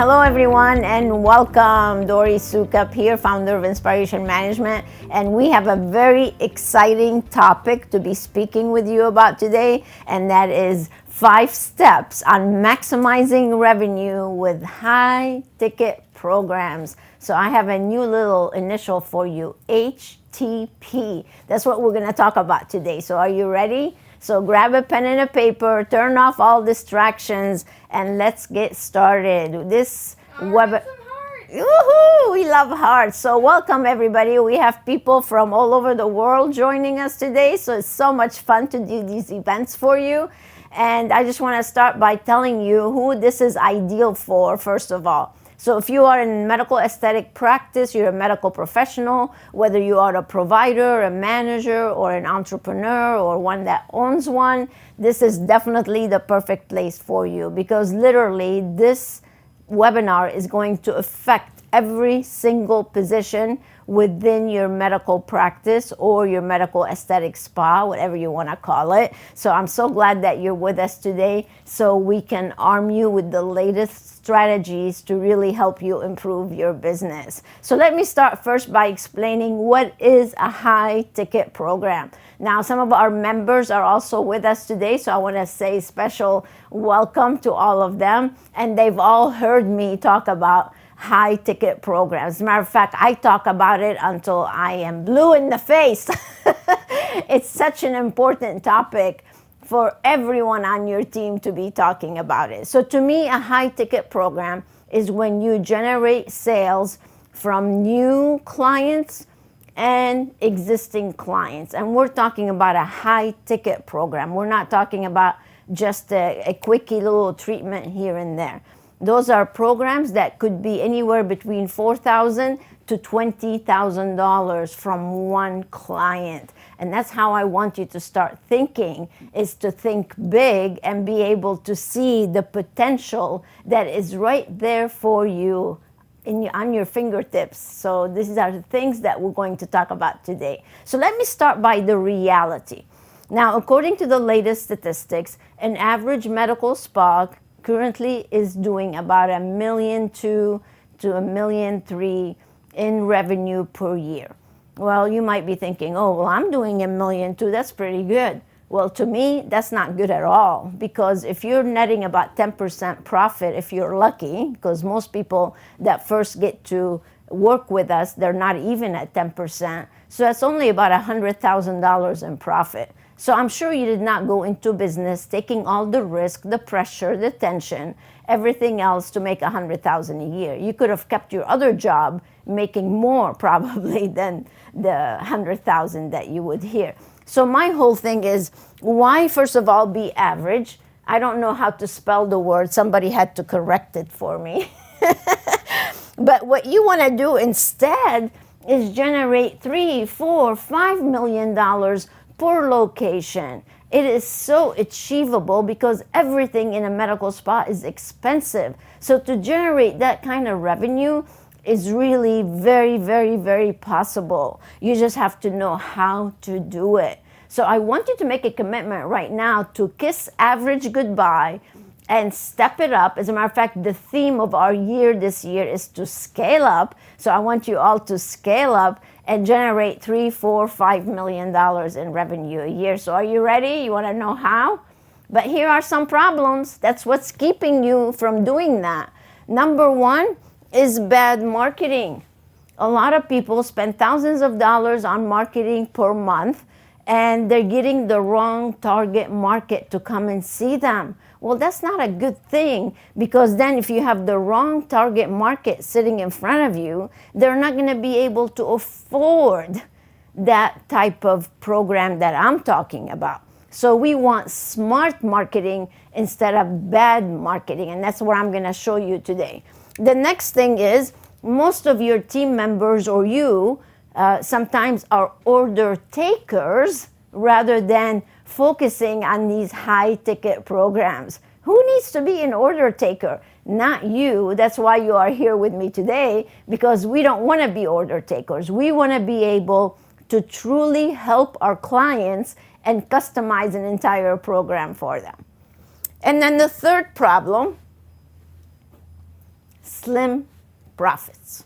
Hello everyone and welcome. Dori Soukup here, founder of Inspiration Management, and we have a very exciting topic to be speaking with you about today, and that is 5 steps on maximizing revenue with high ticket programs. So I have a new little initial for you, HTP. That's what we're going to talk about today. So are you ready? So grab a pen and a paper, turn off all distractions, and let's get started. This webinar. Woohoo! We love hearts. So welcome everybody. We have people from all over the world joining us today. So it's so much fun to do these events for you. And I just want to start by telling you who this is ideal for, first of all. So if you are in medical aesthetic practice, you're a medical professional, whether you are a provider, a manager, or an entrepreneur, or one that owns one, this is definitely the perfect place for you, because literally this webinar is going to affect every single position within your medical practice or your medical aesthetic spa, whatever you want to call it. So I'm so glad that you're with us today so we can arm you with the latest strategies to really help you improve your business. So let me start first by explaining what is a high ticket program. Now, some of our members are also with us today, so I want to say special welcome to all of them. And they've all heard me talk about high ticket programs. As a matter of fact, I talk about it until I am blue in the face. It's such an important topic for everyone on your team to be talking about it. So to me, a high ticket program is when you generate sales from new clients and existing clients. And we're talking about a high ticket program. We're not talking about just a quickie little treatment here and there. Those are programs that could be anywhere between $4,000 to $20,000 from one client. And that's how I want you to start thinking, is to think big and be able to see the potential that is right there for you on your fingertips. So these are the things that we're going to talk about today. So let me start by the reality. Now, according to the latest statistics, an average medical spa currently is doing about $1.2 million to $1.3 million in revenue per year. Well, you might be thinking, oh, well, I'm doing $1.2 million, that's pretty good. Well, to me, that's not good at all, because if you're netting about 10% profit, if you're lucky, because most people that first get to work with us, they're not even at 10%. So that's only about $100,000 in profit. So I'm sure you did not go into business taking all the risk, the pressure, the tension, everything else to make $100,000 a year. You could have kept your other job making more probably than the $100,000 that you would here. So my whole thing is, why first of all be average? I don't know how to spell the word. Somebody had to correct it for me. But what you want to do instead is generate $3, $4, $5 million per location. It is so achievable because everything in a medical spa is expensive. So to generate that kind of revenue is really very, very, very possible. You just have to know how to do it. So I want you to make a commitment right now to kiss average goodbye and step it up. As a matter of fact, the theme of our year this year is to scale up. So I want you all to scale up and generate $3, $4, $5 million in revenue a year. So are you ready? You want to know how? But here are some problems. That's what's keeping you from doing that. Number one is bad marketing. A lot of people spend thousands of dollars on marketing per month, and they're getting the wrong target market to come and see them. Well, that's not a good thing, because then if you have the wrong target market sitting in front of you, they're not going to be able to afford that type of program that I'm talking about. So we want smart marketing instead of bad marketing, and that's what I'm going to show you today. The next thing is, most of your team members or you sometimes are order takers rather than focusing on these high ticket programs. Who needs to be an order taker? Not you. That's why you are here with me today, because we don't want to be order takers. We want to be able to truly help our clients and customize an entire program for them. And then the third problem, slim profits.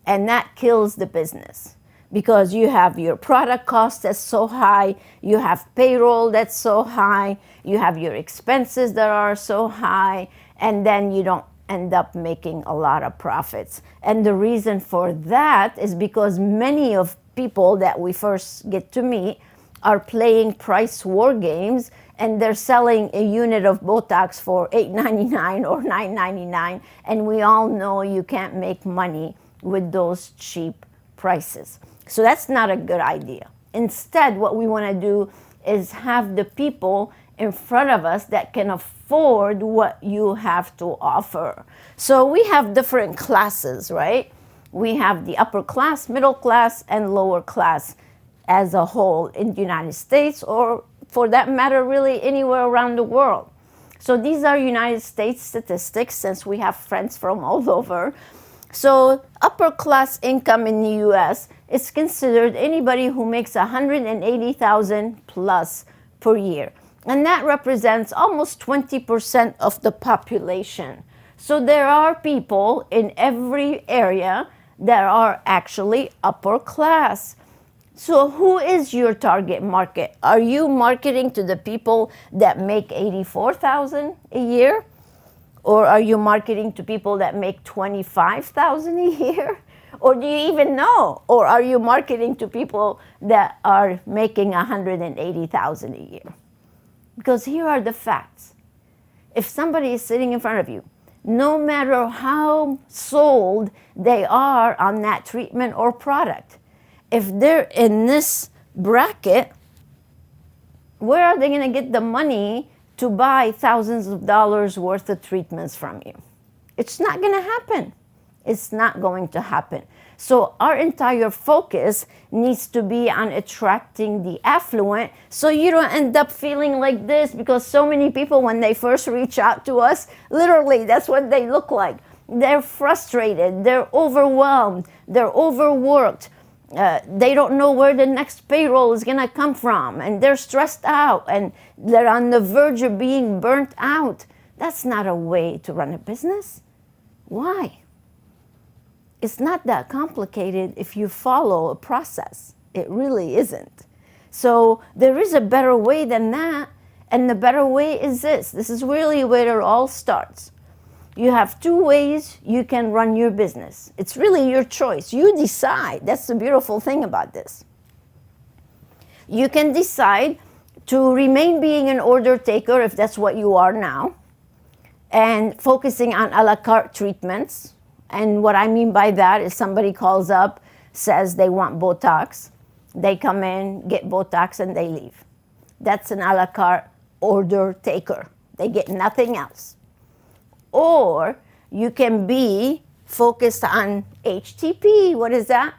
And that kills the business because you have your product cost that's so high, you have payroll that's so high, you have your expenses that are so high, and then you don't end up making a lot of profits. And the reason for that is because many of people that we first get to meet are playing price war games, and they're selling a unit of Botox for $8.99 or $9.99, and we all know you can't make money with those cheap prices. So that's not a good idea. Instead, what we want to do is have the people in front of us that can afford what you have to offer. So we have different classes, right? We have the upper class, middle class, and lower class as a whole in the United States, or for that matter, really anywhere around the world. So these are United States statistics, since we have friends from all over. So upper class income in the US is considered anybody who makes $180,000 plus per year. And that represents almost 20% of the population. So there are people in every area that are actually upper class. So who is your target market? Are you marketing to the people that make $84,000 a year? Or are you marketing to people that make $25,000 a year? Or do you even know? Or are you marketing to people that are making $180,000 a year? Because here are the facts. If somebody is sitting in front of you, no matter how sold they are on that treatment or product, if they're in this bracket, where are they going to get the money to buy thousands of dollars worth of treatments from you? It's not going to happen. It's not going to happen. So our entire focus needs to be on attracting the affluent, so you don't end up feeling like this, because so many people, when they first reach out to us, literally that's what they look like. They're frustrated, they're overwhelmed, they're overworked. They don't know where the next payroll is going to come from, and they're stressed out, and they're on the verge of being burnt out. That's not a way to run a business. Why? It's not that complicated if you follow a process. It really isn't. So there is a better way than that, and the better way is this. This is really where it all starts. You have two ways you can run your business. It's really your choice. You decide. That's the beautiful thing about this. You can decide to remain being an order taker, if that's what you are now, and focusing on a la carte treatments. And what I mean by that is somebody calls up, says they want Botox. They come in, get Botox, and they leave. That's an a la carte order taker. They get nothing else. Or you can be focused on HTP. What is that?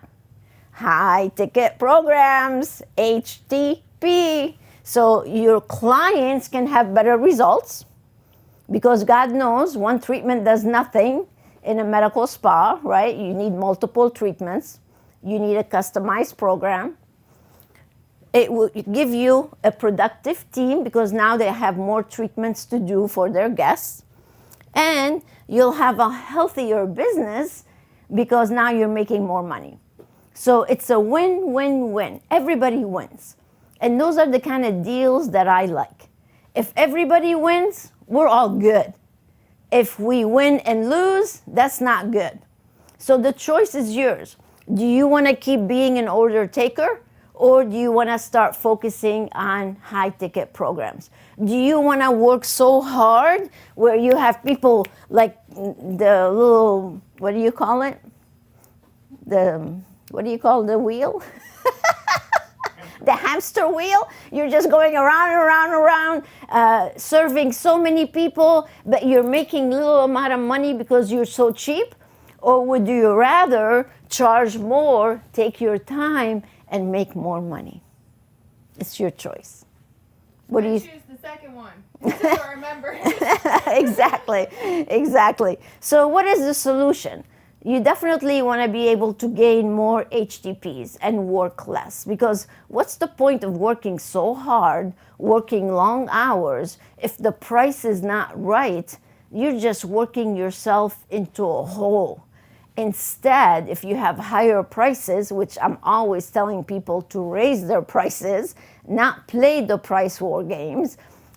High ticket programs, HTP. So your clients can have better results, because God knows one treatment does nothing in a medical spa, right? You need multiple treatments. You need a customized program. It will give you a productive team, because now they have more treatments to do for their guests. And you'll have a healthier business, because now you're making more money. So it's a win-win-win. Everybody wins. And those are the kind of deals that I like. If everybody wins, we're all good. If we win and lose, that's not good. So the choice is yours. Do you want to keep being an order taker, or do you want to start focusing on high ticket programs? Do you want to work so hard where you have people like the little, what do you call it? What do you call the wheel? The hamster wheel. You're just going around and around and around, serving so many people, but you're making little amount of money because you're so cheap? Or would you rather charge more, take your time, and make more money? It's your choice. What do you choose the second one? I remember. Exactly. So what is the solution? You definitely want to be able to gain more HTPs and work less, because what's the point of working so hard, working long hours, if the price is not right? you're just working yourself into a hole. Instead, if you have higher prices, which I'm always telling people to raise their prices, not play the price war games,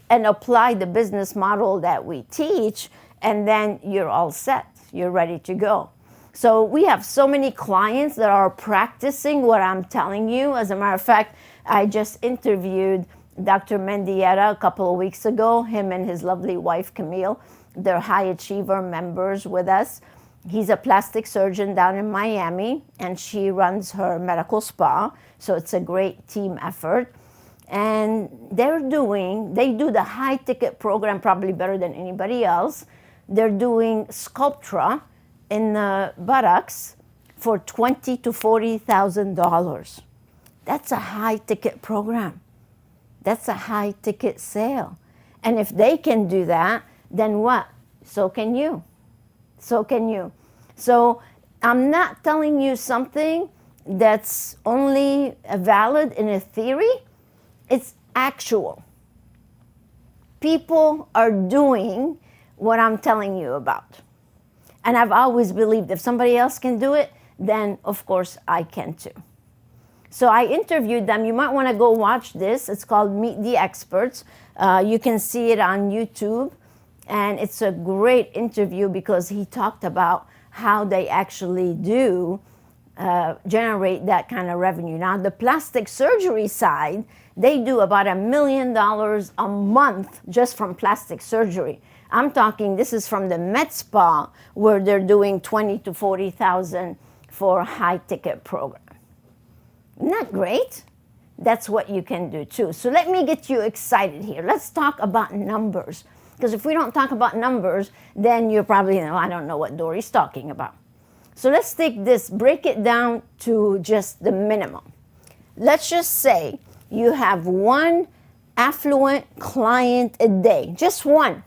and apply the business model that we teach, and then you're all set. You're ready to go. So we have so many clients that are practicing what I'm telling you. As a matter of fact, I just interviewed Dr. Mendieta a couple of weeks ago, him and his lovely wife, Camille. They're high achiever members with us. He's a plastic surgeon down in Miami, and she runs her medical spa. So it's a great team effort. And they do the high ticket program probably better than anybody else. They're doing Sculptra in the buttocks for $20,000 to $40,000. That's a high ticket program. That's a high ticket sale. And if they can do that, then what? So can you. So can you. So I'm not telling you something that's only valid in a theory. It's actual. People are doing what I'm telling you about. And I've always believed if somebody else can do it, then of course I can too. So I interviewed them. You might want to go watch this. It's called Meet the Experts. You can see it on YouTube. And it's a great interview because he talked about how they actually do generate that kind of revenue. Now, the plastic surgery side, they do about $1 million a month just from plastic surgery. I'm talking, this is from the Medspa, where they're doing $20,000 to $40,000 for a high ticket program. Isn't that great? That's what you can do too. So let me get you excited here. Let's talk about numbers. Because if we don't talk about numbers, then you're probably, I don't know what Dori's talking about. So let's take this, break it down to just the minimum. Let's just say you have one affluent client a day, just one,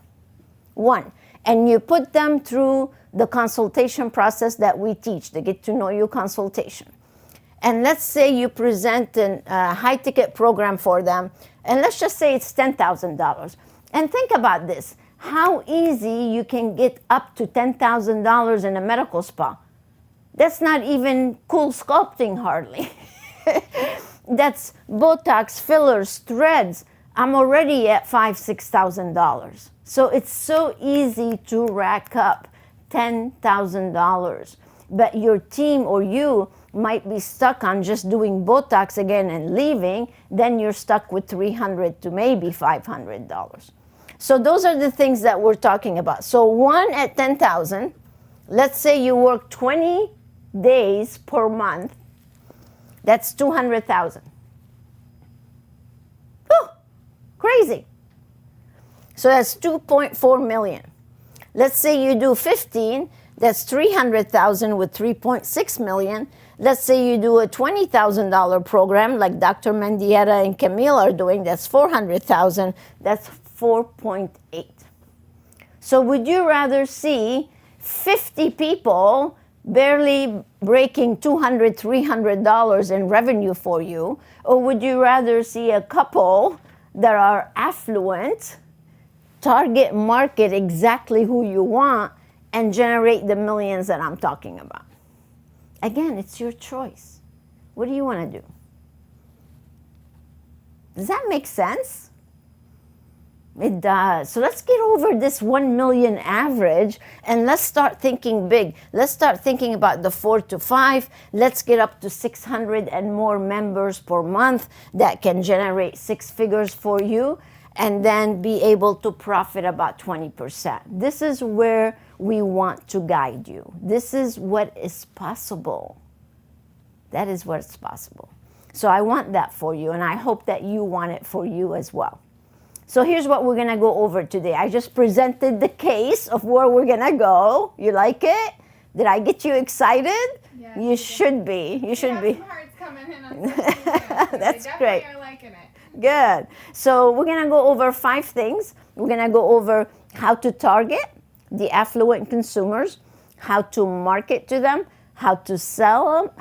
and you put them through the consultation process that we teach, the get to know you consultation. And let's say you present a high ticket program for them, and let's just say it's $10,000. And think about this, how easy you can get up to $10,000 in a medical spa. That's not even cool sculpting hardly. That's Botox, fillers, threads. I'm already at $5,000, $6,000. So it's so easy to rack up $10,000. But your team or you might be stuck on just doing Botox again and leaving, then you're stuck with $300 to maybe $500. So those are the things that we're talking about. So one at 10,000, let's say you work 20 days per month, that's 200,000. Oh, crazy. So that's 2.4 million. Let's say you do 15, that's 300,000 with 3.6 million. Let's say you do a $20,000 program like Dr. Mendieta and Camille are doing, that's 400,000, that's 4.8. So would you rather see 50 people barely breaking $200, $300 in revenue for you, or would you rather see a couple that are affluent, target market exactly who you want, and generate the millions that I'm talking about? Again, it's your choice. What do you want to do? Does that make sense? It does. So let's get over this 1 million average and let's start thinking big. Let's start thinking about the 4 to 5. Let's get up to 600 and more members per month that can generate 6 figures for you and then be able to profit about 20%. This is where we want to guide you. This is what is possible. That is what's possible. So I want that for you, and I hope that you want it for you as well. So here's what we're gonna go over today. I just presented the case of where we're gonna go. You like it? Did I get you excited? Yes, you should be. You should be. Some hearts coming in on social That's they great. Are liking it. Good. So we're gonna go over 5 things. We're gonna go over how to target the affluent consumers, how to market to them, how to sell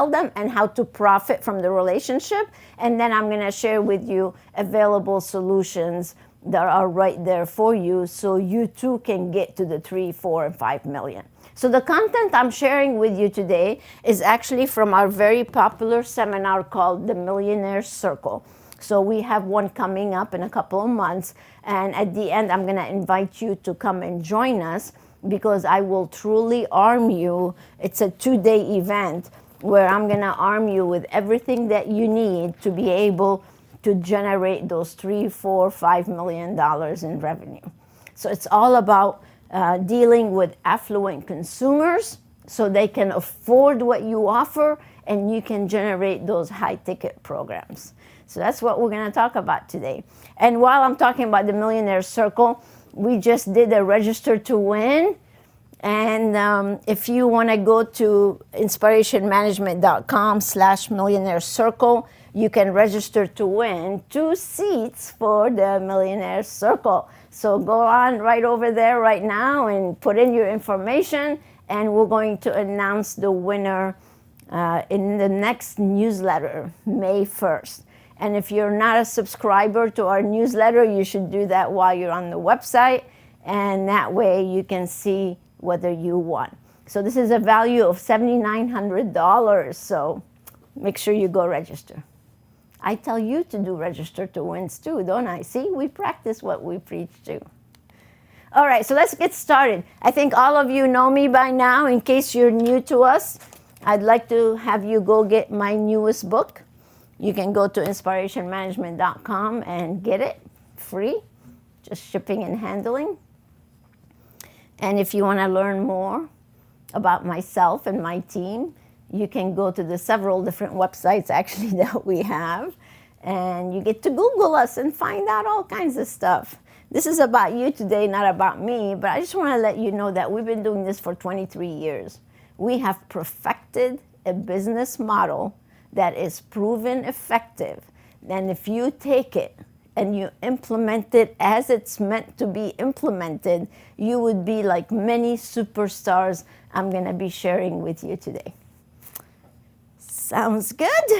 them, and how to profit from the relationship. And then I'm gonna share with you available solutions that are right there for you, so you too can get to the 3, 4, and 5 million. So the content I'm sharing with you today is actually from our very popular seminar called The Millionaire Circle. So we have one coming up in a couple of months, and at the end I'm going to invite you to come and join us, because I will truly arm you. It's a 2-day event where I'm going to arm you with everything that you need to be able to generate those 3, 4, 5 million dollars in revenue. So it's all about dealing with affluent consumers so they can afford what you offer, and you can generate those high ticket programs. So that's what we're going to talk about today. And while I'm talking about the Millionaire Circle, we just did a register to win. And if you want to go to inspirationmanagement.com/millionaire circle, you can register to win 2 seats for the Millionaire Circle. So go on right over there right now and put in your information, and we're going to announce the winner in the next newsletter, May 1st. And if you're not a subscriber to our newsletter, you should do that while you're on the website, and that way you can see whether you won. So this is a value of $7,900, so make sure you go register. I tell you to do register to wins too, don't I? See, we practice what we preach to. All right, so let's get started. I think all of you know me by now. In case you're new to us, I'd like to have you go get my newest book. You can go to inspirationmanagement.com and get it free, just shipping and handling. And if you want to learn more about myself and my team, you can go to the several different websites actually that we have, and you get to Google us and find out all kinds of stuff. This is about you today, not about me, but I just want to let you know that we've been doing this for 23 years. We have perfected a business model that is proven effective. And if you take it and you implement it as it's meant to be implemented, you would be like many superstars I'm going to be sharing with you today. Sounds good?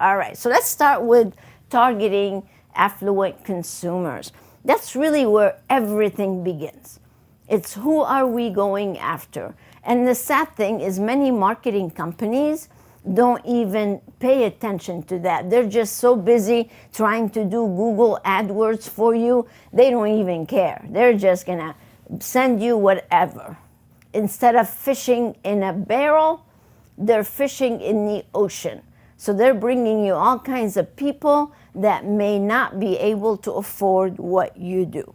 All right, so let's start with targeting affluent consumers. That's really where everything begins. It's who are we going after? And the sad thing is many marketing companies don't even pay attention to that. They're just so busy trying to do Google AdWords for you, they don't even care. They're just gonna send you whatever. Instead of fishing in a barrel, they're fishing in the ocean. So they're bringing you all kinds of people that may not be able to afford what you do.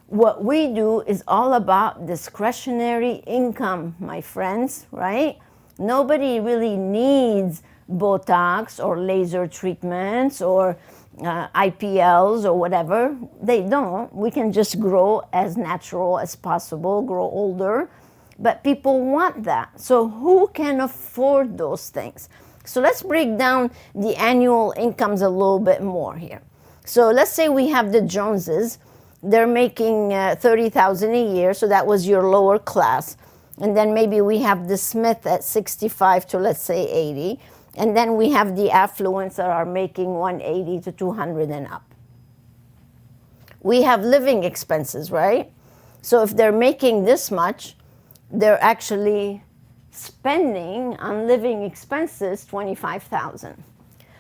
What we do is all about discretionary income, my friends, right? Nobody really needs Botox or laser treatments or IPLs or whatever. They don't. We can just grow as natural as possible, grow older. But people want that. So who can afford those things? So let's break down the annual incomes a little bit more here. So let's say we have the Joneses. They're making $30,000 a year, so that was your lower class. And then maybe we have the Smith at 65 to, let's say, 80. And then we have the affluents that are making 180 to 200 and up. We have living expenses, right? So if they're making this much, they're actually spending on living expenses $25,000.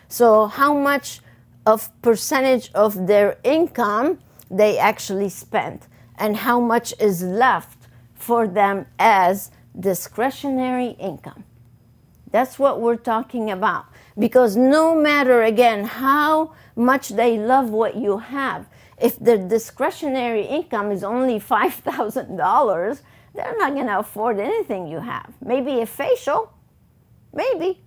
So how much of percentage of their income they actually spent, and how much is left for them as discretionary income? That's what we're talking about. Because no matter, again, how much they love what you have, if their discretionary income is only $5,000, they're not going to afford anything you have. Maybe a facial, maybe.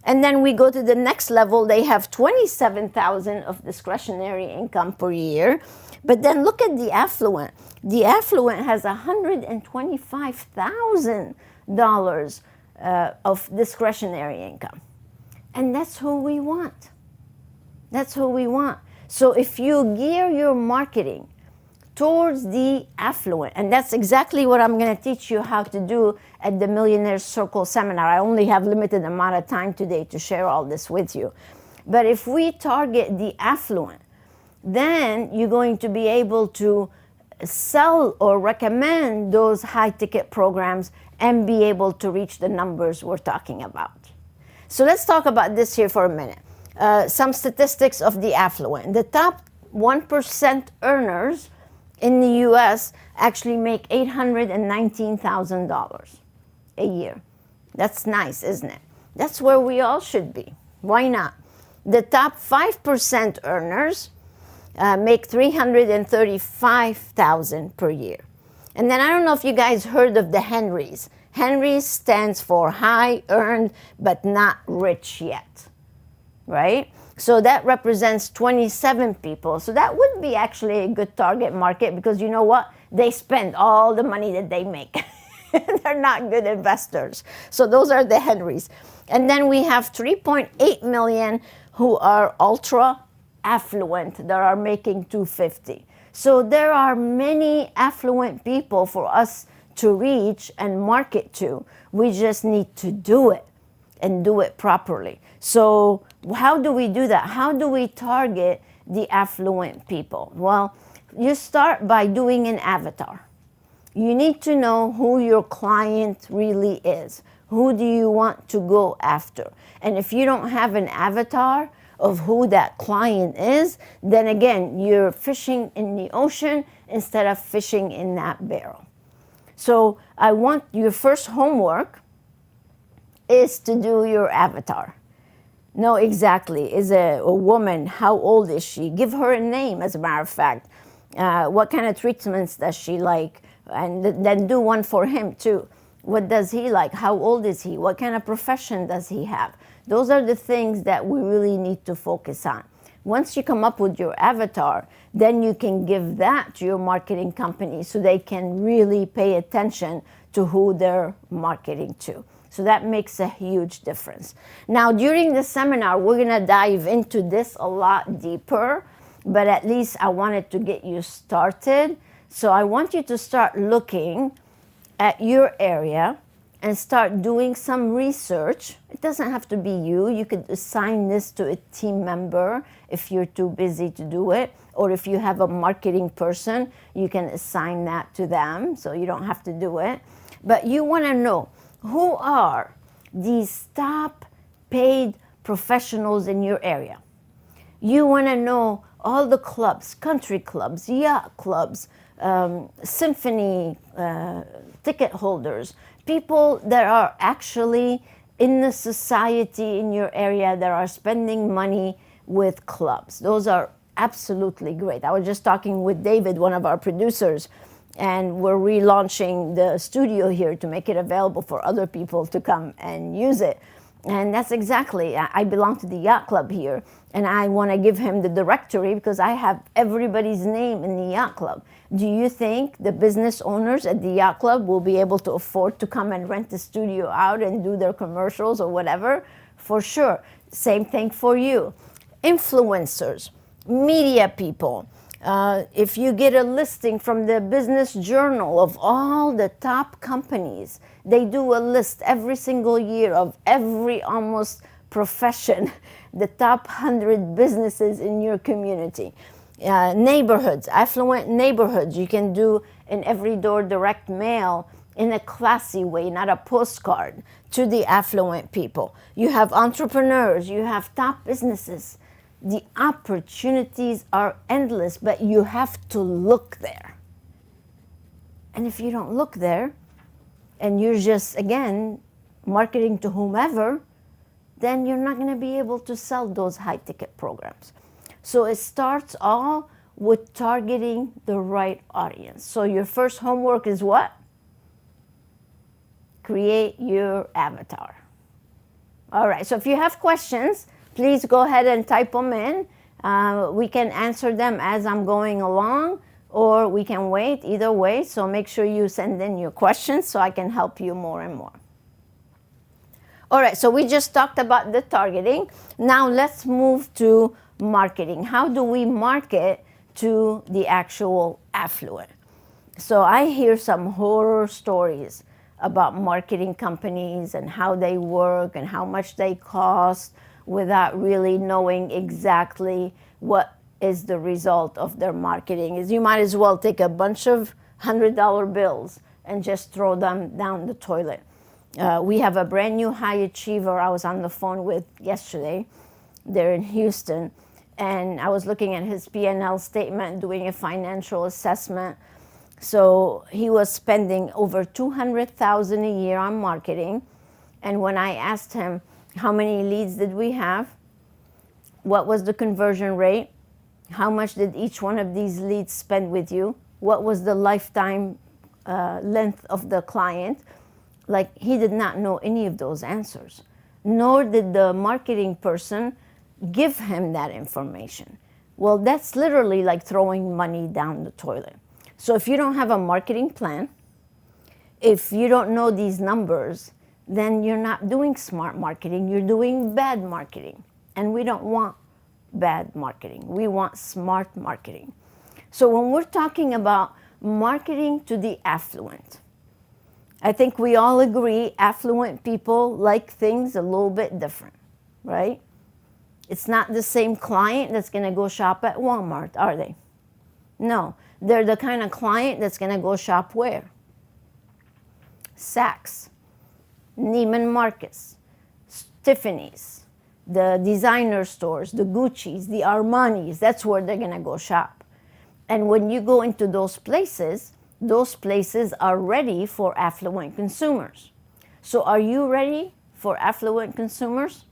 And then we go to the next level. They have $27,000 of discretionary income per year. But then look at the affluent. The affluent has $125,000 of discretionary income. And that's who we want. That's who we want. So if you gear your marketing towards the affluent, and that's exactly what I'm going to teach you how to do at the Millionaire Circle seminar. I only have limited amount of time today to share all this with you. But if we target the affluent, then you're going to be able to sell or recommend those high ticket programs and be able to reach the numbers we're talking about. So let's talk about this here for a minute. Some statistics of the affluent. The top 1% earners in the US actually make $819,000 a year. That's nice, isn't it? That's where we all should be. Why not? The top 5% earners make $335,000 per year. And then I don't know if you guys heard of the Henrys. Henrys stands for high earned but not rich yet, right? So that represents 27 people. So that would be actually a good target market, because you know what? They spend all the money that they make. They're not good investors. So those are the Henrys. And then we have 3.8 million who are ultra affluent that are making 250. So there are many affluent people for us to reach and market to. We just need to do it and do it properly. So how do we do that? How do we target the affluent people? Well, you start by doing an avatar. You need to know who your client really is. Who do you want to go after? And if you don't have an avatar of who that client is, then again, you're fishing in the ocean instead of fishing in that barrel. So I want your first homework is to do your avatar. Know exactly, is a woman, how old is she? Give her a name, as a matter of fact. What kind of treatments does she like? And then do one for him too. What does he like? How old is he? What kind of profession does he have? Those are the things that we really need to focus on. Once you come up with your avatar, then you can give that to your marketing company so they can really pay attention to who they're marketing to. So that makes a huge difference. Now, during the seminar, we're going to dive into this a lot deeper, but at least I wanted to get you started. So I want you to start looking at your area and start doing some research. It doesn't have to be you. You could assign this to a team member if you're too busy to do it. Or if you have a marketing person, you can assign that to them so you don't have to do it. But you want to know, who are these top paid professionals in your area? You want to know all the clubs, country clubs, yacht clubs, symphony ticket holders, people that are actually in the society in your area that are spending money with clubs. Those are absolutely great. I was just talking with David, one of our producers, and we're relaunching the studio here to make it available for other people to come and use it. And that's exactly, I belong to the yacht club here, and I want to give him the directory because I have everybody's name in the yacht club. Do you think the business owners at the yacht club will be able to afford to come and rent the studio out and do their commercials or whatever? For sure. Same thing for you. Influencers, media people. If you get a listing from the Business Journal of all the top companies, they do a list every single year of every almost profession, the top 100 businesses in your community. Neighborhoods, affluent neighborhoods, you can do an every door direct mail in a classy way, not a postcard, to the affluent people. You have entrepreneurs, you have top businesses. The opportunities are endless, but you have to look there. And if you don't look there, and you're just, again, marketing to whomever, then you're not going to be able to sell those high-ticket programs. So it starts all with targeting the right audience. So your first homework is what? Create your avatar. All right, so if you have questions, please go ahead and type them in. We can answer them as I'm going along, or we can wait, either way. So make sure you send in your questions so I can help you more and more. All right, so we just talked about the targeting. Now let's move to marketing. How do we market to the actual affluent? So I hear some horror stories about marketing companies and how they work and how much they cost without really knowing exactly what is the result of their marketing. Is you might as well take a bunch of $100 bills and just throw them down the toilet. We have a brand new high achiever I was on the phone with yesterday. They're in Houston, and I was looking at his P&L statement, doing a financial assessment. So he was spending over $200,000 a year on marketing. And when I asked him, how many leads did we have? What was the conversion rate? How much did each one of these leads spend with you? What was the lifetime length of the client? Like, he did not know any of those answers, nor did the marketing person give him that information. Well, that's literally like throwing money down the toilet. So if you don't have a marketing plan, if you don't know these numbers, then you're not doing smart marketing, you're doing bad marketing. And we don't want bad marketing, we want smart marketing. So when we're talking about marketing to the affluent, I think we all agree affluent people like things a little bit different, right? It's not the same client that's going to go shop at Walmart, are they? No, they're the kind of client that's going to go shop where? Saks, Neiman Marcus, Tiffany's, the designer stores, the Gucci's, the Armani's. That's where they're going to go shop. And when you go into those places are ready for affluent consumers. So are you ready for affluent consumers?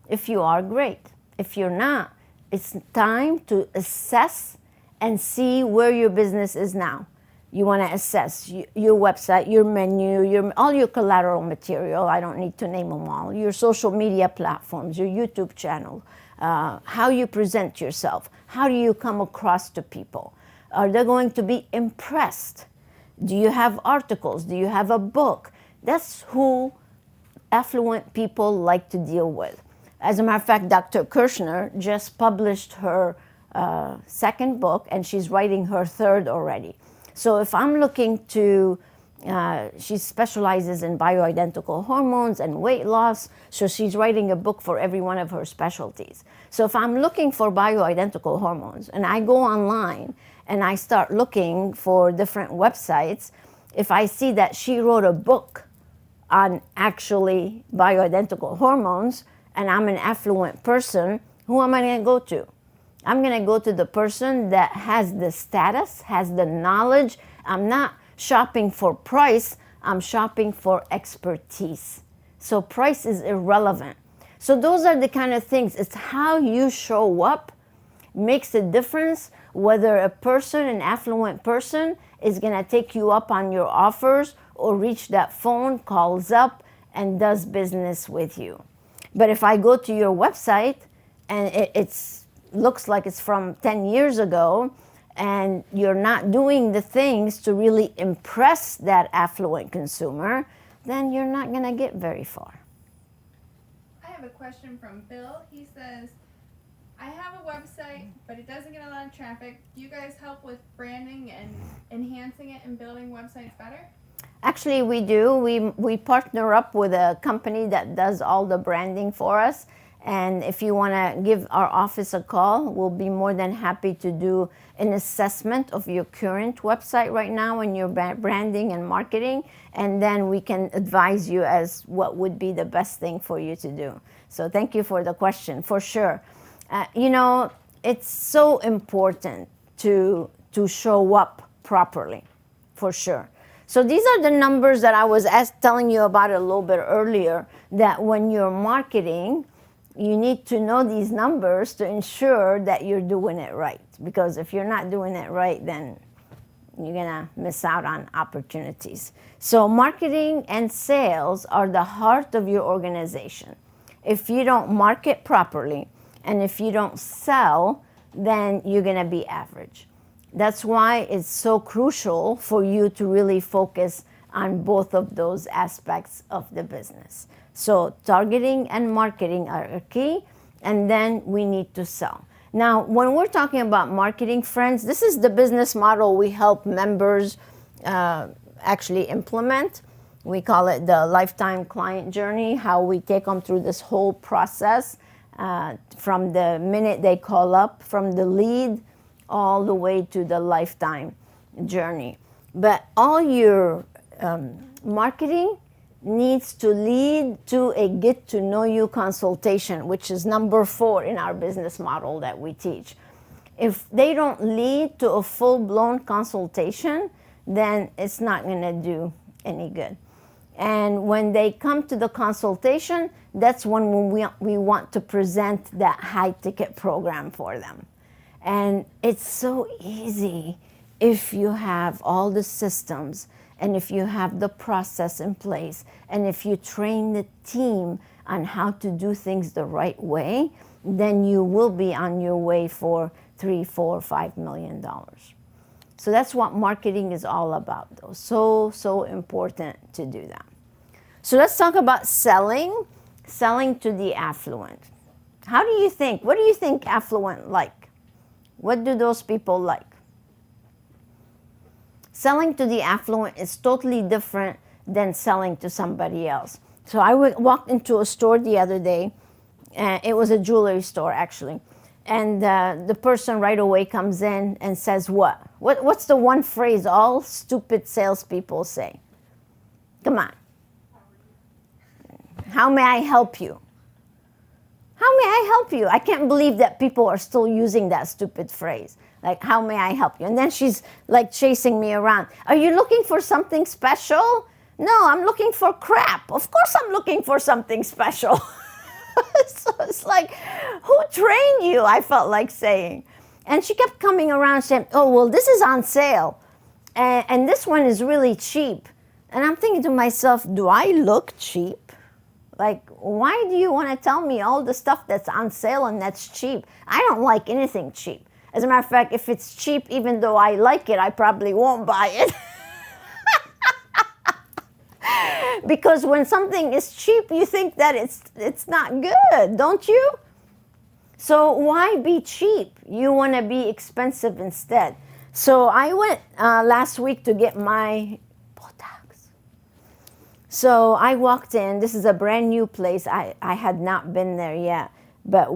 If you are, great. If you're not, it's time to assess and see where your business is now. You want to assess your website, your menu, all your collateral material. I don't need to name them all. Your social media platforms, your YouTube channel, how you present yourself, how do you come across to people? Are they going to be impressed? Do you have articles? Do you have a book? That's who affluent people like to deal with. As a matter of fact, Dr. Kirshner just published her second book, and she's writing her third already. So if I'm looking to, she specializes in bioidentical hormones and weight loss, so she's writing a book for every one of her specialties. So if I'm looking for bioidentical hormones, and I go online, and I start looking for different websites, if I see that she wrote a book on actually bioidentical hormones, and I'm an affluent person, who am I going to go to? I'm going to go to the person that has the status, has the knowledge. I'm not shopping for price, I'm shopping for expertise. So price is irrelevant. So those are the kind of things. It's how you show up makes a difference whether a person, an affluent person, is going to take you up on your offers or reach that phone, calls up, and does business with you. But if I go to your website and it looks like it's from 10 years ago, and you're not doing the things to really impress that affluent consumer, then you're not going to get very far. I have a question from Bill. He says, I have a website, but it doesn't get a lot of traffic. Do you guys help with branding and enhancing it and building websites better? Actually, we do. We partner up with a company that does all the branding for us. And if you want to give our office a call, we'll be more than happy to do an assessment of your current website right now and your branding and marketing. And then we can advise you as what would be the best thing for you to do. So thank you for the question, for sure. It's so important to show up properly, for sure. So these are the numbers that I was telling you about a little bit earlier, that when you're marketing, you need to know these numbers to ensure that you're doing it right. Because if you're not doing it right, then you're gonna miss out on opportunities. So marketing and sales are the heart of your organization. If you don't market properly, and if you don't sell, then you're gonna be average. That's why it's so crucial for you to really focus on both of those aspects of the business. So targeting and marketing are key, and then we need to sell. Now, when we're talking about marketing, friends, this is the business model we help members actually implement. We call it the lifetime client journey, how we take them through this whole process. from the minute they call up, from the lead, all the way to the lifetime journey. But all your marketing needs to lead to a get to know you consultation, which is number 4 in our business model that we teach. If they don't lead to a full-blown consultation, then it's not going to do any good. And when they come to the consultation, that's when we want to present that high-ticket program for them. And it's so easy if you have all the systems, and if you have the process in place, and if you train the team on how to do things the right way, then you will be on your way for $3, $4, $5 million. So that's what marketing is all about, though. So important to do that. So let's talk about selling to the affluent. How do you think? What do you think affluent like? What do those people like? Selling to the affluent is totally different than selling to somebody else. So I walked into a store the other day, and it was a jewelry store actually, and the person right away comes in and says, What's the one phrase all stupid salespeople say? Come on. How may I help you? How may I help you? I can't believe that people are still using that stupid phrase. Like, how may I help you? And then she's like chasing me around. Are you looking for something special? No, I'm looking for crap. Of course I'm looking for something special. So it's like, who trained you? I felt like saying. And she kept coming around saying, oh, well, this is on sale. And this one is really cheap. And I'm thinking to myself, do I look cheap? Like, why do you want to tell me all the stuff that's on sale and that's cheap? I don't like anything cheap. As a matter of fact, if it's cheap, even though I like it, I probably won't buy it. Because when something is cheap, you think that it's not good, don't you? So why be cheap? You want to be expensive instead. So I went last week to get my Botox. So I walked in. This is a brand new place. I had not been there yet, but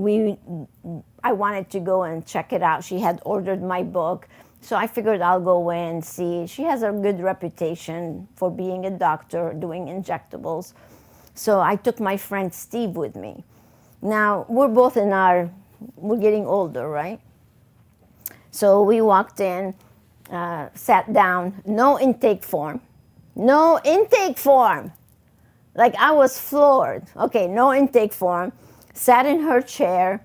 I wanted to go and check it out. She had ordered my book, so I figured I'll go in and see. She has a good reputation for being a doctor, doing injectables. So I took my friend Steve with me. Now, we're both we're getting older, right? So we walked in, sat down, no intake form. No intake form. Like, I was floored. Okay, no intake form. Sat in her chair.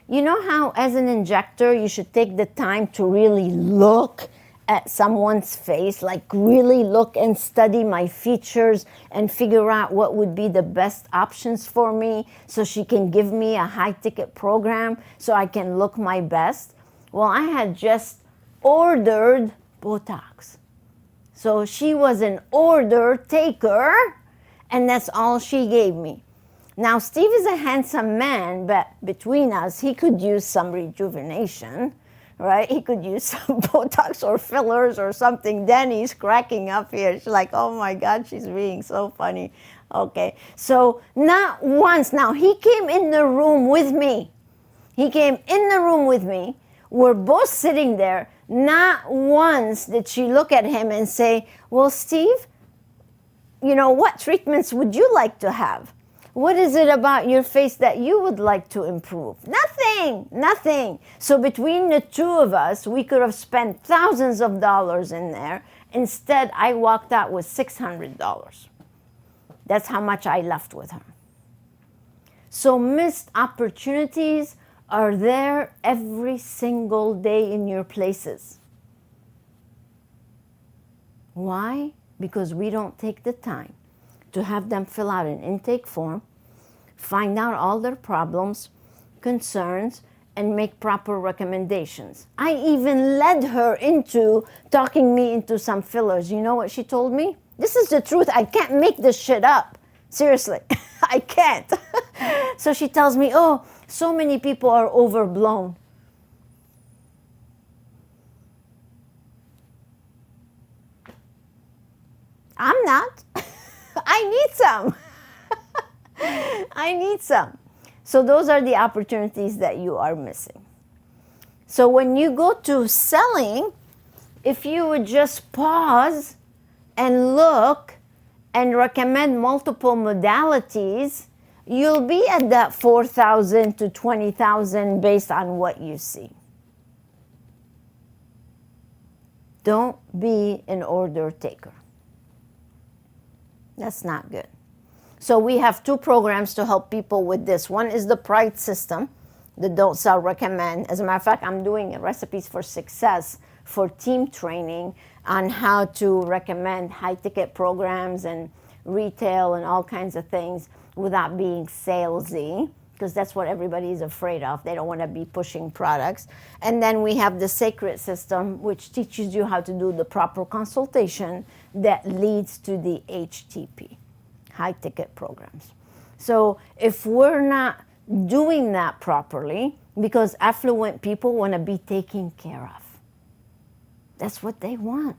You know how, as an injector, you should take the time to really look at someone's face, like really look and study my features and figure out what would be the best options for me so she can give me a high-ticket program so I can look my best? Well, I had just ordered Botox. So she was an order taker, and that's all she gave me. Now, Steve is a handsome man, but between us, he could use some rejuvenation, right? He could use some Botox or fillers or something. Danny's cracking up here. She's like, oh my God, she's being so funny. Okay, so not once. Now, he came in the room with me. We're both sitting there. Not once did she look at him and say, well, Steve, what treatments would you like to have? What is it about your face that you would like to improve? Nothing. So between the two of us, we could have spent thousands of dollars in there. Instead, I walked out with $600. That's how much I left with her. So missed opportunities are there every single day in your places. Why? Because we don't take the time to have them fill out an intake form, find out all their problems, concerns, and make proper recommendations. I even led her into talking me into some fillers. You know what she told me? This is the truth. I can't make this shit up. Seriously, I can't. So she tells me, oh, so many people are overblown. I'm not. I need some. So those are the opportunities that you are missing. So when you go to selling, if you would just pause and look and recommend multiple modalities, you'll be at that 4,000 to 20,000 based on what you see. Don't be an order taker. That's not good. So we have 2 programs to help people with this. One is the Pride system, the Don't Sell, Recommend. As a matter of fact, I'm doing recipes for success for team training on how to recommend high-ticket programs and retail and all kinds of things without being salesy, because that's what everybody is afraid of. They don't want to be pushing products. And then we have the Sacred system, which teaches you how to do the proper consultation that leads to the HTP, high-ticket programs. So if we're not doing that properly, because affluent people want to be taken care of. That's what they want.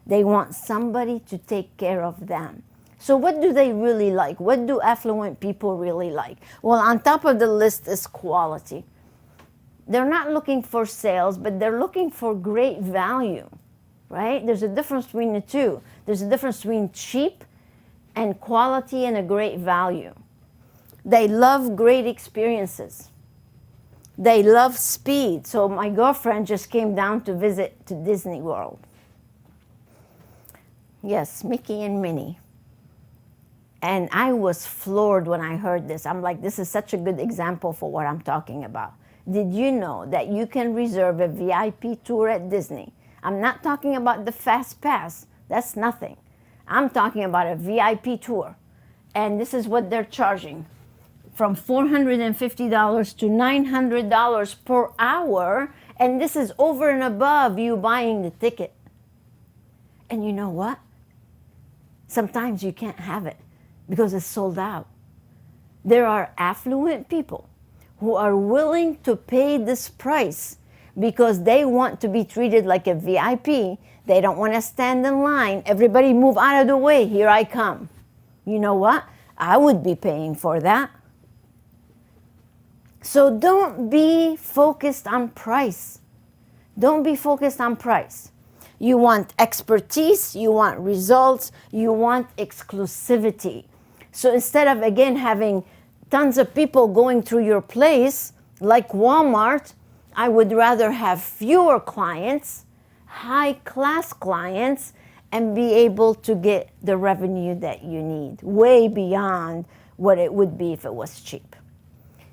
They want somebody to take care of them. So what do they really like? What do affluent people really like? Well, on top of the list is quality. They're not looking for sales, but they're looking for great value, right? There's a difference between the two. There's a difference between cheap and quality and a great value. They love great experiences. They love speed. So my girlfriend just came down to visit to Disney World. Yes, Mickey and Minnie. And I was floored when I heard this. I'm like, this is such a good example for what I'm talking about. Did you know that you can reserve a VIP tour at Disney? I'm not talking about the fast pass. That's nothing. I'm talking about a VIP tour. And this is what they're charging. From $450 to $900 per hour. And this is over and above you buying the ticket. And you know what? Sometimes you can't have it because it's sold out. There are affluent people who are willing to pay this price because they want to be treated like a VIP. They don't want to stand in line. Everybody move out of the way. Here I come. You know what? I would be paying for that. So don't be focused on price. Don't be focused on price. You want expertise, you want results, you want exclusivity. So instead of, again, having tons of people going through your place, like Walmart, I would rather have fewer clients, high-class clients, and be able to get the revenue that you need, way beyond what it would be if it was cheap.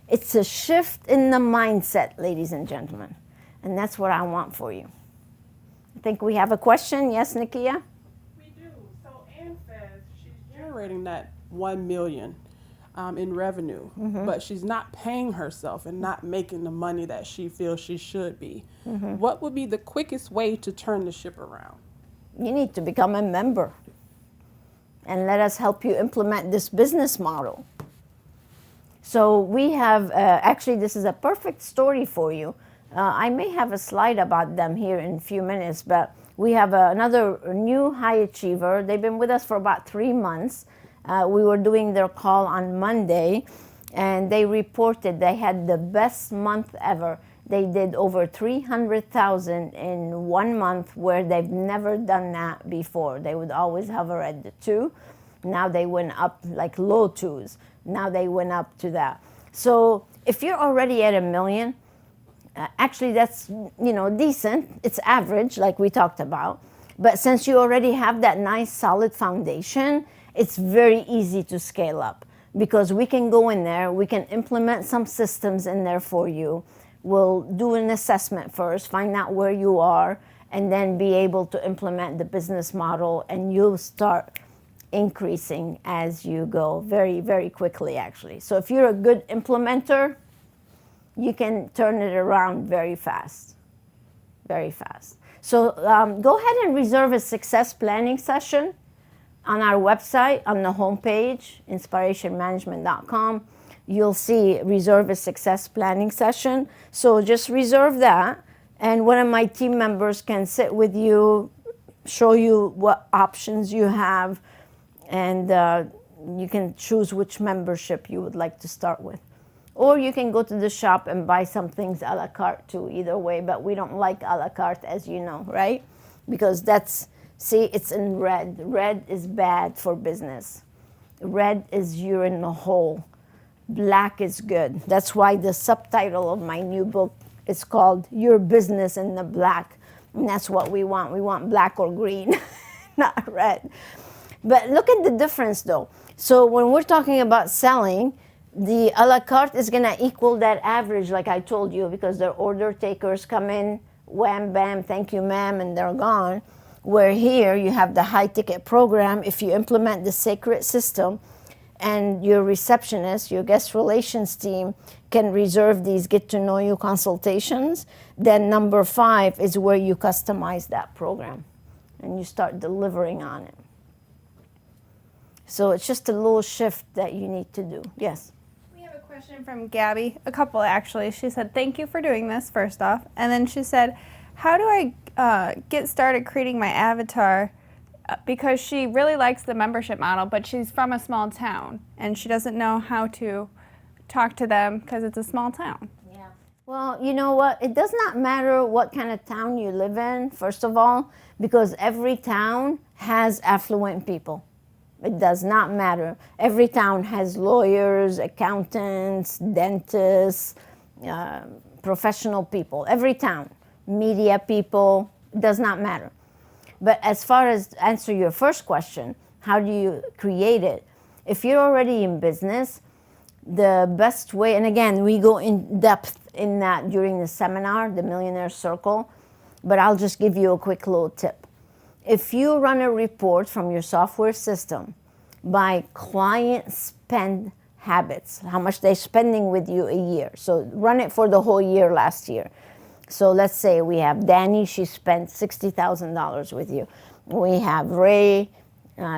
It's a shift in the mindset, ladies and gentlemen, and that's what I want for you. I think we have a question. Yes, Nikia? We do. So Ann says she's generating that $1 million in revenue, but she's not paying herself and not making the money that she feels she should be. What would be the quickest way to turn the ship around? You need to become a member and let us help you implement this business model. So we have, actually this is a perfect story for you. I may have a slide about them here in a few minutes, but we have another new high achiever. They've been with us for about 3 months. We were doing their call on Monday, and they reported they had the best month ever. They did over 300,000 in 1 month, where they've never done that before. They would always hover at the 2. Now they went up like low 2s. Now they went up to that. So if you're already at $1 million, actually that's, decent. It's average, like we talked about. But since you already have that nice solid foundation, it's very easy to scale up, because we can go in there, we can implement some systems in there for you. We'll do an assessment first, find out where you are, and then be able to implement the business model, and you'll start increasing as you go very, very quickly, actually. So if you're a good implementer, you can turn it around very fast, very fast. So go ahead and reserve a success planning session on our website, on the homepage, inspirationmanagement.com. You'll see reserve a success planning session. So just reserve that, and one of my team members can sit with you, show you what options you have, and you can choose which membership you would like to start with. Or you can go to the shop and buy some things a la carte too, either way, but we don't like a la carte, as you know, right? Because see, it's in red. Red is bad for business. Red is you're in the hole. Black is good. That's why the subtitle of my new book is called Your Business in the Black. And that's what we want. We want black or green, not red. But look at the difference though. So when we're talking about selling, the a la carte is going to equal that average, like I told you, because their order takers come in, wham, bam, thank you, ma'am, and they're gone. Where here you have the high ticket program. If you implement the sacred system and your receptionist, your guest relations team can reserve these get to know you consultations, then number 5 is where you customize that program and you start delivering on it. So it's just a little shift that you need to do. Yes? We have a question from Gabby, a couple actually. She said, thank you for doing this, first off. And then she said, how do I get started creating my avatar? Because she really likes the membership model, but she's from a small town and she doesn't know how to talk to them because it's a small town. Yeah. Well, you know what? It does not matter what kind of town you live in, first of all, because every town has affluent people. It does not matter. Every town has lawyers, accountants, dentists, professional people. Every town, media people, it does not matter. But as far as answer your first question, how do you create it? If you're already in business, the best way, and again, we go in depth in that during the seminar, the Millionaire Circle, but I'll just give you a quick little tip. If you run a report from your software system by client spend habits, how much they're spending with you a year. So run it for the whole year last year. So let's say we have Danny, she spent $60,000 with you. We have Ray,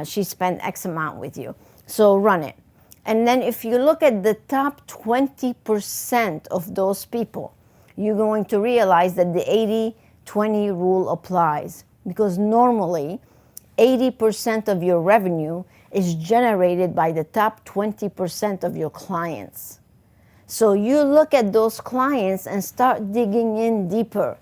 she spent X amount with you. So run it. And then if you look at the top 20% of those people, you're going to realize that the 80-20 rule applies. Because normally, 80% of your revenue is generated by the top 20% of your clients. So you look at those clients and start digging in deeper.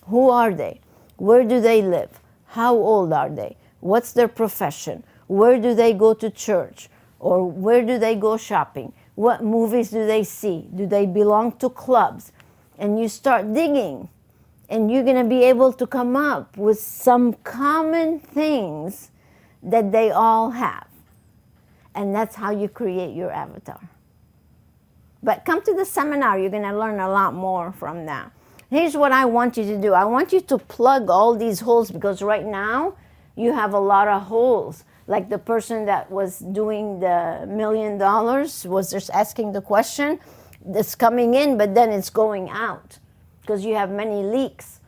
Who are they? Where do they live? How old are they? What's their profession? Where do they go to church? Or where do they go shopping? What movies do they see? Do they belong to clubs? And you start digging. And you're going to be able to come up with some common things that they all have. And that's how you create your avatar. But come to the seminar, you're going to learn a lot more from that. Here's what I want you to do. I want you to plug all these holes because right now you have a lot of holes. Like the person that was doing the $1 million was just asking the question that's coming in, but then it's going out because you have many leaks.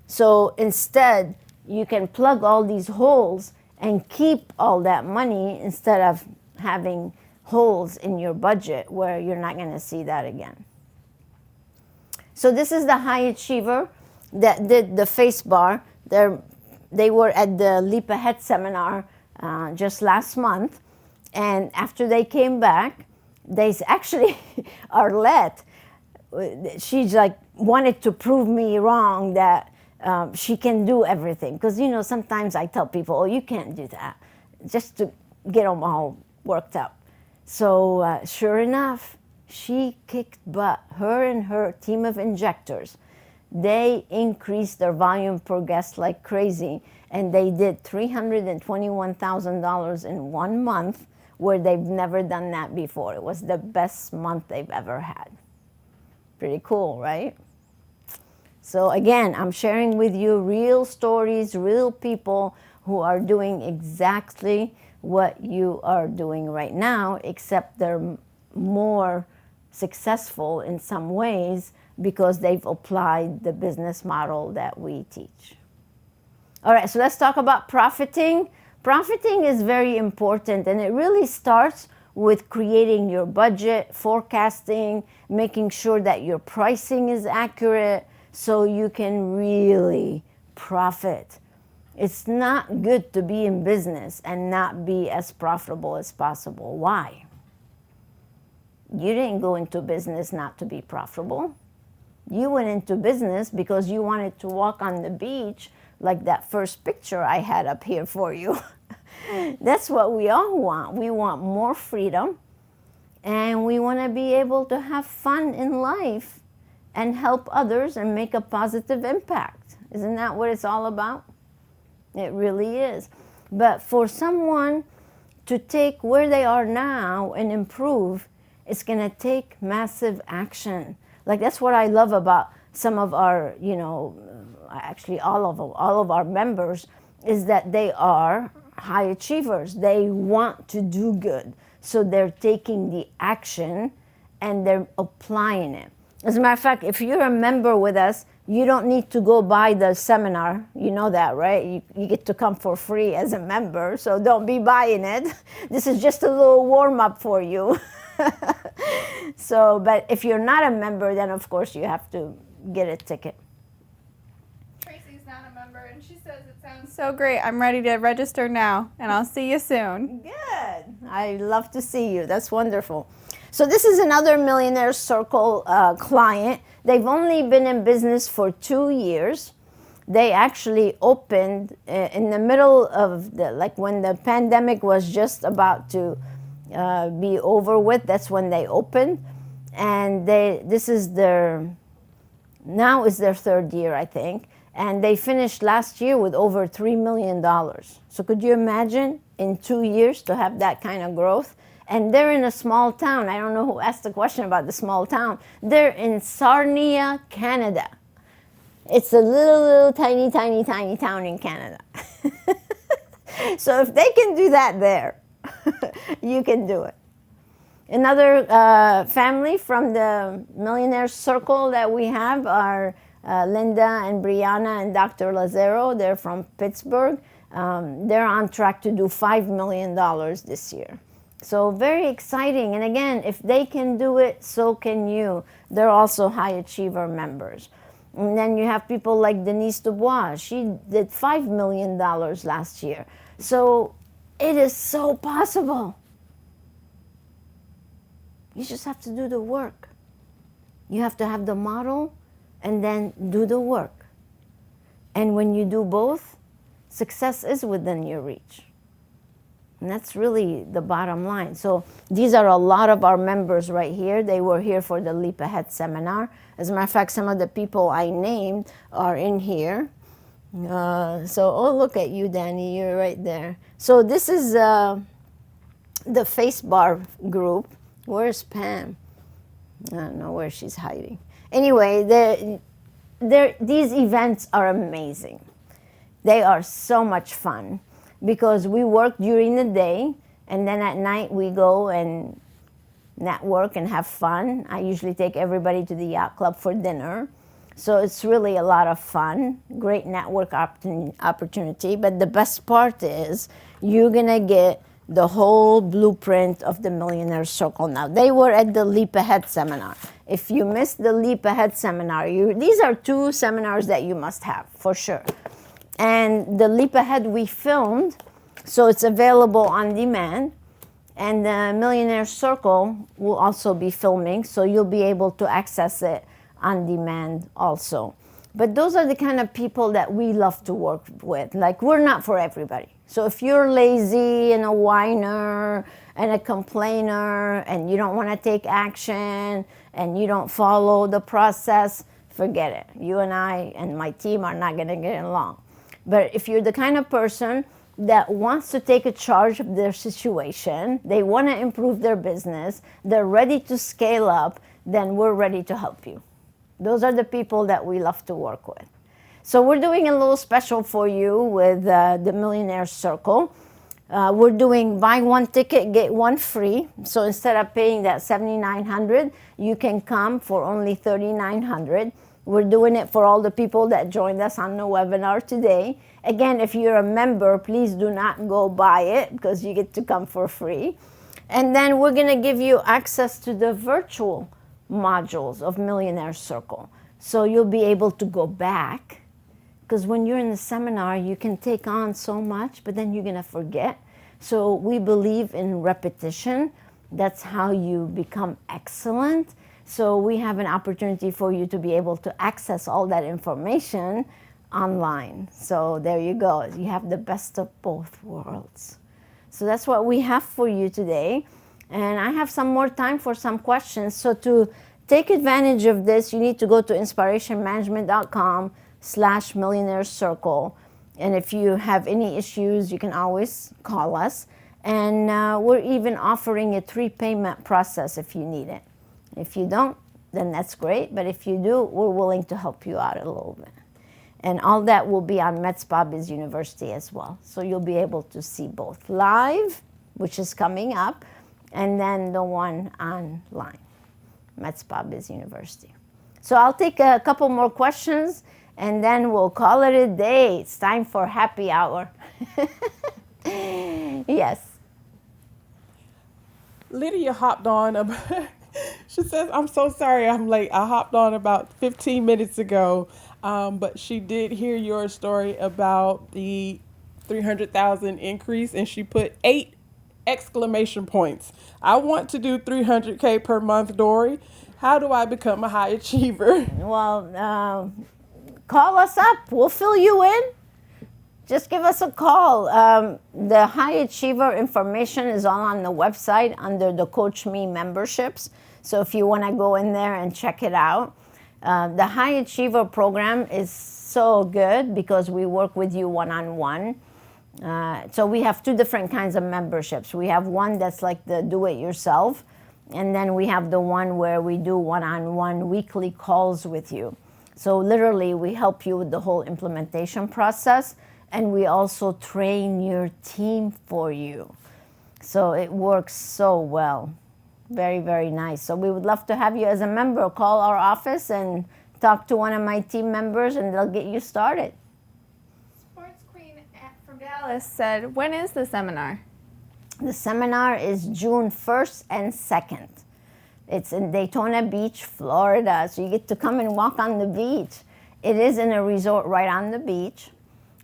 So instead, you can plug all these holes and keep all that money instead of having holes in your budget where you're not going to see that again. So this is the high achiever that did the face bar. They were at the Leap Ahead seminar just last month. And after they came back, they actually, Arlette, she's like wanted to prove me wrong that she can do everything. Because, you know, sometimes I tell people, oh, you can't do that, just to get them all worked up. So sure enough, she kicked butt. Her and her team of injectors, they increased their volume per guest like crazy. And they did $321,000 in 1 month where they've never done that before. It was the best month they've ever had. Pretty cool, right? So again, I'm sharing with you real stories, real people who are doing exactly what you are doing right now, except they're more successful in some ways because they've applied the business model that we teach. All right, so let's talk about profiting. Profiting is very important, and it really starts with creating your budget, forecasting, making sure that your pricing is accurate so you can really profit. It's not good to be in business and not be as profitable as possible. Why? You didn't go into business not to be profitable. You went into business because you wanted to walk on the beach like that first picture I had up here for you. That's what we all want. We want more freedom, and we want to be able to have fun in life and help others and make a positive impact. Isn't that what it's all about? It really is. But for someone to take where they are now and improve, it's going to take massive action. Like, that's what I love about some of our, actually all of our members, is that they are high achievers. They want to do good. So they're taking the action and they're applying it. As a matter of fact, if you're a member with us, you don't need to go buy the seminar. You know that, right? You get to come for free as a member, so don't be buying it. This is just a little warm-up for you. So, but if you're not a member, then of course you have to get a ticket. Tracy's not a member, and she says it sounds so great. I'm ready to register now, and I'll see you soon. Good. I love to see you. That's wonderful. So this is another Millionaire Circle client. They've only been in business for 2 years. They actually opened in the middle of when the pandemic was just about to be over with. That's when they opened, and now is their 3rd year, I think, and they finished last year with over $3 million. So could you imagine in 2 years to have that kind of growth? And they're in a small town. I don't know who asked the question about the small town. They're in Sarnia, Canada. It's a little tiny town in Canada. So if they can do that there, you can do it. Another family from the Millionaire Circle that we have are Linda and Brianna and Dr. Lazaro. They're from Pittsburgh. They're on track to do $5 million this year. So very exciting. And again, if they can do it, so can you. They're also high achiever members. And then you have people like Denise Dubois. She did $5 million last year. So it is so possible. You just have to do the work. You have to have the model and then do the work. And when you do both, success is within your reach. And that's really the bottom line. So these are a lot of our members right here. They were here for the Leap Ahead seminar. As a matter of fact, some of the people I named are in here. Oh, look at you, Danny. You're right there. So this is the Face Bar group. Where's Pam? I don't know where she's hiding. Anyway, these events are amazing. They are so much fun, because we work during the day, and then at night we go and network and have fun. I usually take everybody to the yacht club for dinner. So it's really a lot of fun, great network opportunity. But the best part is you're gonna get the whole blueprint of the Millionaire Circle now. They were at the Leap Ahead seminar. If you missed the Leap Ahead seminar, these are 2 seminars that you must have, for sure. And the Leap Ahead we filmed, so it's available on demand. And the Millionaire Circle will also be filming, so you'll be able to access it on demand also. But those are the kind of people that we love to work with. Like, we're not for everybody. So if you're lazy and a whiner and a complainer and you don't want to take action and you don't follow the process, forget it. You and I and my team are not going to get along. But if you're the kind of person that wants to take a charge of their situation, they want to improve their business, they're ready to scale up, then we're ready to help you. Those are the people that we love to work with. So we're doing a little special for you with the Millionaire Circle. We're doing buy one ticket, get one free. So instead of paying that $7,900, you can come for only $3,900. We're doing it for all the people that joined us on the webinar today. Again, if you're a member, please do not go buy it, because you get to come for free. And then we're going to give you access to the virtual modules of Millionaire Circle. So you'll be able to go back, because when you're in the seminar, you can take on so much, but then you're going to forget. So we believe in repetition, That's how you become excellent. So we have an opportunity for you to be able to access all that information online. So there you go. You have the best of both worlds. So that's what we have for you today. And I have some more time for some questions. So to take advantage of this, you need to go to inspirationmanagement.com/millionaire circle. And if you have any issues, you can always call us. And we're even offering a 3-payment process if you need it. If you don't, then that's great. But if you do, we're willing to help you out a little bit. And all that will be on Medspa Biz University as well. So you'll be able to see both live, which is coming up, and then the one online, Medspa Biz University. So I'll take a couple more questions, and then we'll call it a day. It's time for happy hour. Yes. Lydia hopped on. She says, I'm so sorry I'm late. I hopped on about 15 minutes ago, but she did hear your story about the 300,000 increase, and she put 8 exclamation points. I want to do 300K per month, Dori. How do I become a high achiever? Well, call us up. We'll fill you in. Just give us a call. The High Achiever information is all on the website under the Coach Me memberships. So if you want to go in there and check it out. The High Achiever program is so good because we work with you one-on-one. So we have 2 different kinds of memberships. We have one that's like the do-it-yourself, and then we have the one where we do one-on-one weekly calls with you. So literally, we help you with the whole implementation process, and we also train your team for you. So it works so well. Very, very nice. So we would love to have you as a member. Call our office and talk to one of my team members, and they'll get you started. Sports Queen from Dallas said, when is the seminar? The seminar is June 1st and 2nd. It's in Daytona Beach, Florida. So you get to come and walk on the beach. It is in a resort right on the beach.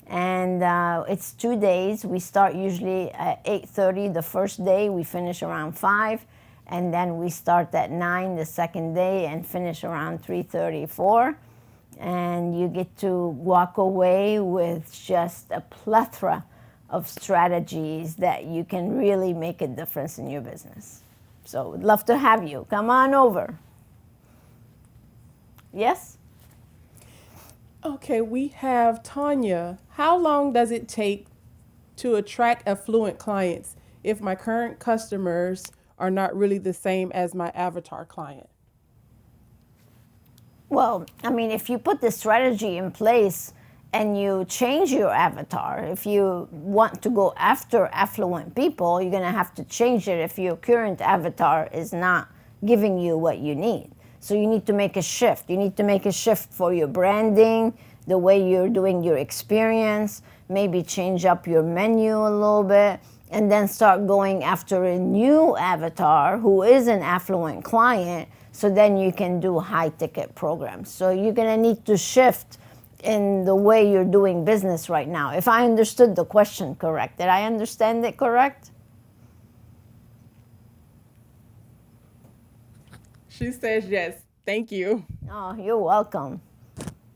And it's 2 days. We start usually at 8:30 the first day. We finish around 5. And then we start at 9 the second day and finish around 3:34. And you get to walk away with just a plethora of strategies that you can really make a difference in your business. So we'd love to have you. Come on over. Yes? Okay, we have Tanya. How long does it take to attract affluent clients if my current customers are not really the same as my avatar client? Well, I mean, if you put the strategy in place and you change your avatar, if you want to go after affluent people, you're going to have to change it if your current avatar is not giving you what you need. So you need to make a shift. You need to make a shift for your branding, the way you're doing your experience, maybe change up your menu a little bit, and then start going after a new avatar who is an affluent client, so then you can do high-ticket programs. So you're going to need to shift in the way you're doing business right now. If I understood the question correct, did I understand it correct? She says yes. Thank you. Oh, you're welcome.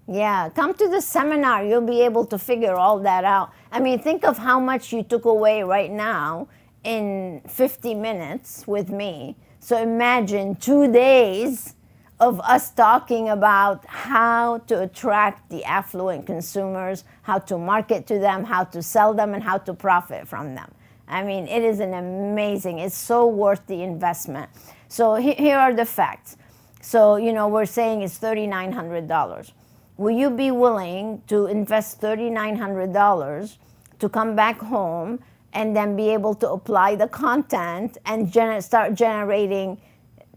Yeah, come to the seminar. You'll be able to figure all that out. I mean, think of how much you took away right now in 50 minutes with me. So imagine 2 days of us talking about how to attract the affluent consumers, how to market to them, how to sell them, and how to profit from them. I mean, it is an amazing, it's so worth the investment. So here are the facts. So, you know, we're saying it's $3,900. Will you be willing to invest $3,900 to come back home and then be able to apply the content and start generating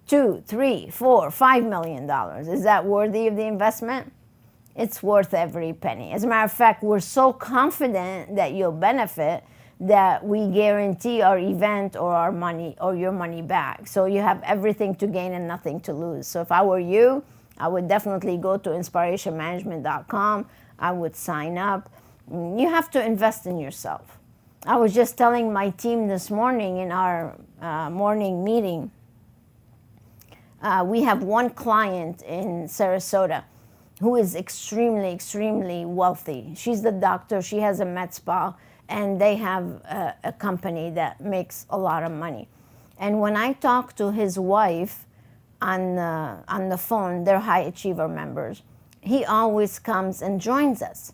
$2, $3, $4, $5 million? Is that worthy of the investment? It's worth every penny. As a matter of fact, we're so confident that you'll benefit that we guarantee our event or our money or your money back. So you have everything to gain and nothing to lose. So if I were you, I would definitely go to inspirationmanagement.com. I would sign up. You have to invest in yourself. I was just telling my team this morning in our morning meeting, we have one client in Sarasota who is extremely, extremely wealthy. She's the doctor, she has a Medspa, and they have a company that makes a lot of money. And when I talk to his wife on the phone, they're high achiever members, he always comes and joins us.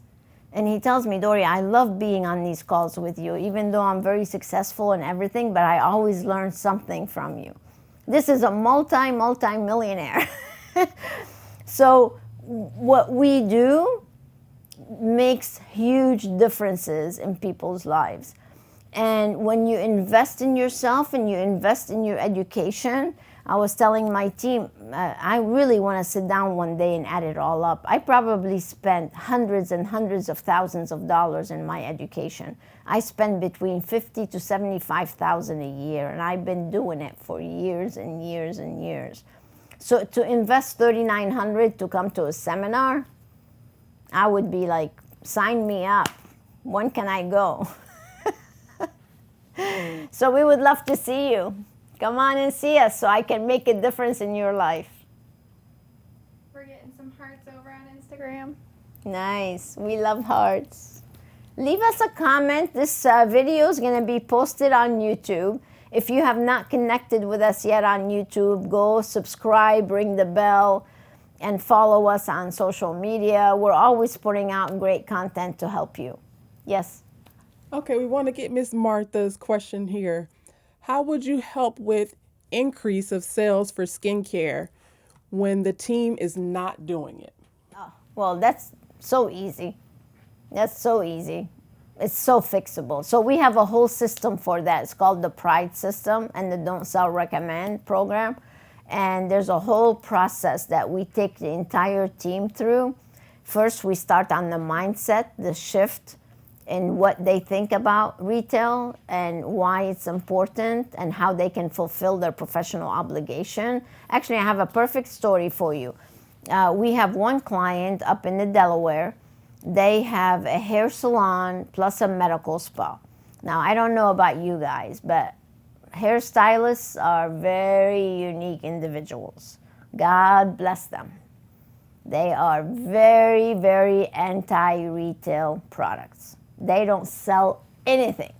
And he tells me, Dori, I love being on these calls with you, even though I'm very successful and everything, but I always learn something from you. This is a multi-millionaire. So what we do makes huge differences in people's lives. And when you invest in yourself and you invest in your education, I was telling my team, I really want to sit down one day and add it all up. I probably spent hundreds and hundreds of thousands of dollars in my education. I spend between $50,000 to $75,000 a year, and I've been doing it for years and years and years. So to invest $3,900 to come to a seminar, I would be like, sign me up. When can I go? So we would love to see you. Come on and see us so I can make a difference in your life. We're getting some hearts over on Instagram. Nice. We love hearts. Leave us a comment. This video is going to be posted on YouTube. If you have not connected with us yet on YouTube, go subscribe, ring the bell, and follow us on social media. We're always putting out great content to help you. Yes? Okay, we want to get Miss Martha's question here. How would you help with increase of sales for skincare when the team is not doing it? Oh, well, that's so easy. That's so easy. It's so fixable. So we have a whole system for that. It's called the Pride System and the Don't Sell Recommend program. And there's a whole process that we take the entire team through. First, we start on the mindset, the shift in what they think about retail and why it's important and how they can fulfill their professional obligation. Actually, I have a perfect story for you. We have one client up in the Delaware. They have a hair salon plus a medical spa. Now, I don't know about you guys, but hairstylists are very unique individuals. God bless them. They are very, very anti-retail products. They don't sell anything.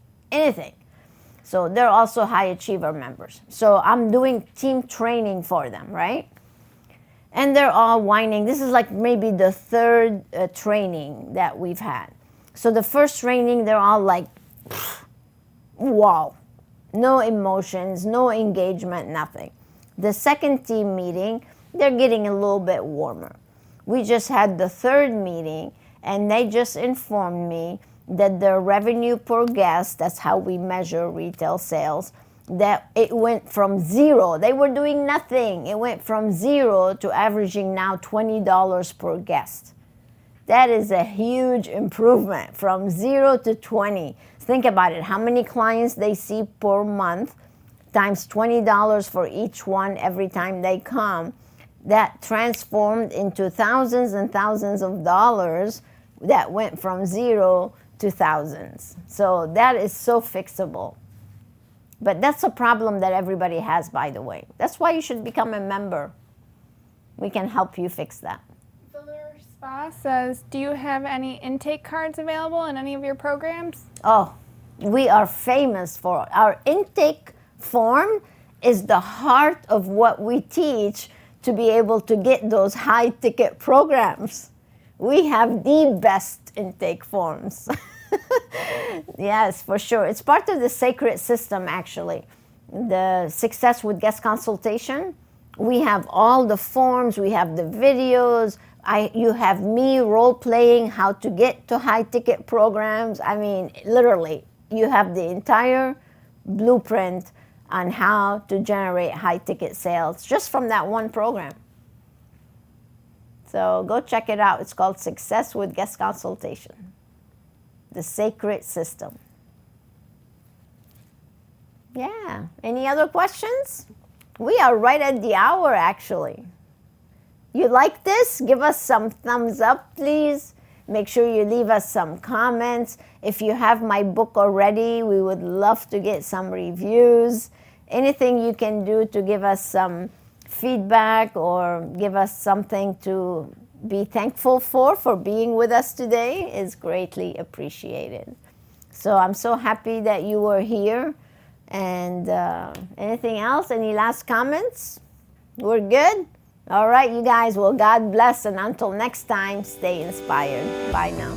So they're also high achiever members. So I'm doing team training for them, right? And they're all whining. This is like maybe the third training that we've had. So the first training, they're all like, wow, no emotions, no engagement, nothing. The second team meeting, they're getting a little bit warmer. We just had the third meeting, and they just informed me that their revenue per guest, that's how we measure retail sales, that it went from zero. They were doing nothing. It went from zero to averaging now $20 per guest. That is a huge improvement from 0 to 20. Think about it. How many clients they see per month times $20 for each one every time they come. That transformed into thousands and thousands of dollars that went from 0 to thousands. So that is so fixable. But that's a problem that everybody has, by the way. That's why you should become a member. We can help you fix that. Velour Spa says, do you have any intake cards available in any of your programs? Oh, we are famous for our intake form is the heart of what we teach to be able to get those high ticket programs. We have the best intake forms. Yes, for sure. It's part of the sacred system, actually. The Success with Guest Consultation. We have all the forms. We have the videos. You have me role-playing how to get to high-ticket programs. I mean, literally, you have the entire blueprint on how to generate high-ticket sales just from that one program. So go check it out. It's called Success with Guest Consultation. The sacred system. Yeah. Any other questions? We are right at the hour, actually. You like this? Give us some thumbs up, please. Make sure you leave us some comments. If you have my book already, we would love to get some reviews. Anything you can do to give us some feedback or give us something to be thankful for being with us today is greatly appreciated. So I'm so happy that you were here. And anything else? Any last comments? We're good? All right, you guys. Well, God bless. And until next time, stay inspired. Bye now.